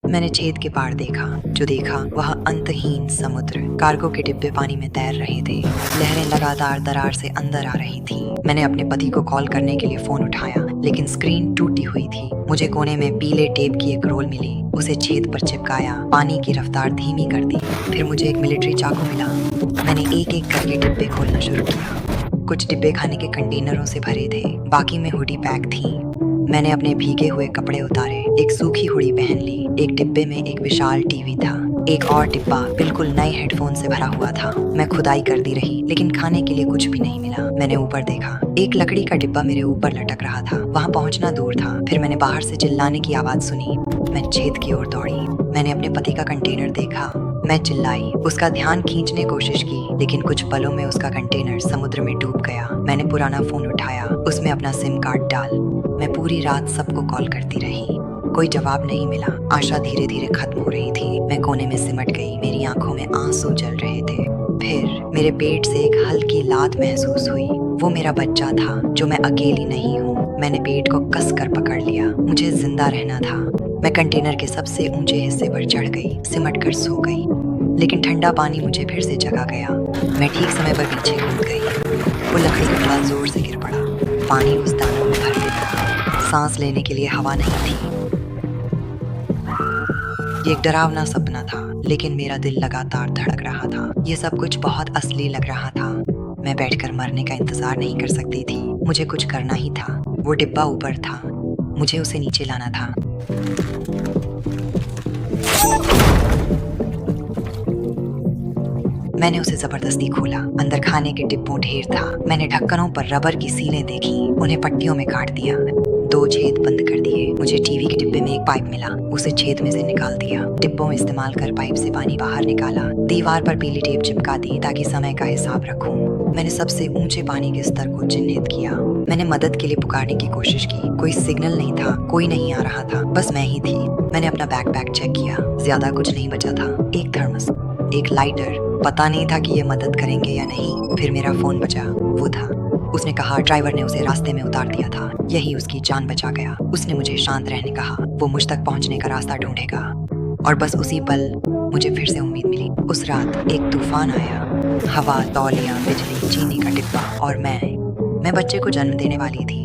मैंने छेद के पार देखा। जो देखा वह अंतहीन समुद्र। कार्गो के डिब्बे पानी में तैर रहे थे। लहरें लगातार दरार से अंदर आ रही थी। मैंने अपने पति को कॉल करने के लिए फोन उठाया, लेकिन स्क्रीन टूटी हुई थी। मुझे कोने में पीले टेप की एक रोल मिली। उसे छेद पर चिपकाया, पानी की रफ्तार धीमी कर दी। फिर मुझे एक मिलिट्री चाकू मिला। मैंने एक एक करके डिब्बे खोलना शुरू किया। कुछ डिब्बे खाने के कंटेनरों से भरे थे, बाकी में हुडी पैक थी। मैंने अपने भीगे हुए कपड़े उतारे, एक सूखी हुडी पहन ली। एक डिब्बे में एक विशाल टीवी था। एक और डिब्बा बिल्कुल नए हेडफोन से भरा हुआ था। मैं खुदाई करती रही, लेकिन खाने के लिए कुछ भी नहीं मिला। मैंने ऊपर देखा, एक लकड़ी का डिब्बा मेरे ऊपर लटक रहा था। वहां पहुंचना दूर था। फिर मैंने बाहर से चिल्लाने की आवाज सुनी। मैं छेद की ओर दौड़ी। मैंने अपने पति का कंटेनर देखा। मैं चिल्लाई, उसका ध्यान खींचने कोशिश की, लेकिन कुछ पलों में उसका कंटेनर समुद्र में डूब गया। मैंने पुराना फोन उठाया, उसमें अपना सिम कार्ड डाल। मैं पूरी रात सबको कॉल करती रही। कोई जवाब नहीं मिला। आशा धीरे धीरे खत्म हो रही थी। मैं कोने में सिमट गई। मेरी आंखों में आंसू जल रहे थे। फिर मेरे पेट से एक हल्की लात महसूस हुई। वो मेरा बच्चा था, जो मैं अकेली नहीं हूँ। मैंने पेट को कस कर पकड़ लिया। मुझे जिंदा रहना था। मैं कंटेनर के सबसे ऊंचे हिस्से पर चढ़ गई, सिमट कर सो गई। लेकिन ठंडा पानी मुझे फिर से जगा गया। मैं ठीक समय पर पीछे कूद गई। वो लकड़ी का टुकड़ा जोर से गिर पड़ा। पानी उस दानों में भर गया। सांस लेने के लिए हवा नहीं थी। ये एक डरावना सपना था, लेकिन मेरा दिल लगातार धड़क रहा था। ये सब कुछ बहुत असली लग रहा था। मैं बैठकर मरने का इंतजार नहीं कर सकती थी। मुझे कुछ करना ही था। वो डिब्बा ऊपर था, मुझे उसे नीचे लाना था। मैंने उसे जबरदस्ती खोला। अंदर खाने के डिब्बों ढेर था। मैंने ढक्कनों पर रबर की सीलें देखी, उन्हें पट्टियों में काट दिया। 2 छेद बंद कर दिए। मुझे टीवी के डिब्बे में एक पाइप मिला, उसे छेद में से निकाल दिया। डिब्बों में इस्तेमाल कर पाइप से पानी बाहर निकाला। दीवार पर पीली टेप चिपका दी ताकि समय का हिसाब रखूं। मैंने सबसे ऊंचे पानी के स्तर को चिन्हित किया। मैंने मदद के लिए पुकारने की कोशिश की। कोई सिग्नल नहीं था, कोई नहीं आ रहा था, बस मैं ही थी। मैंने अपना बैकपैक चेक किया। ज्यादा कुछ नहीं बचा था। एक थर्मस, एक लाइटर। पता नहीं था कि ये मदद करेंगे या नहीं। फिर मेरा फोन बजा। वो था। उसने कहा ड्राइवर ने उसे रास्ते में उतार दिया था। यही उसकी जान बचा गया। उसने मुझे शांत रहने कहा। वो मुझ तक पहुंचने का रास्ता ढूंढेगा। और बस उसी पल मुझे फिर से उम्मीद मिली। उस रात एक तूफान आया। हवा, तौलिया, बिजली, चीनी का डिब्बा और मैं बच्चे को जन्म देने वाली थी।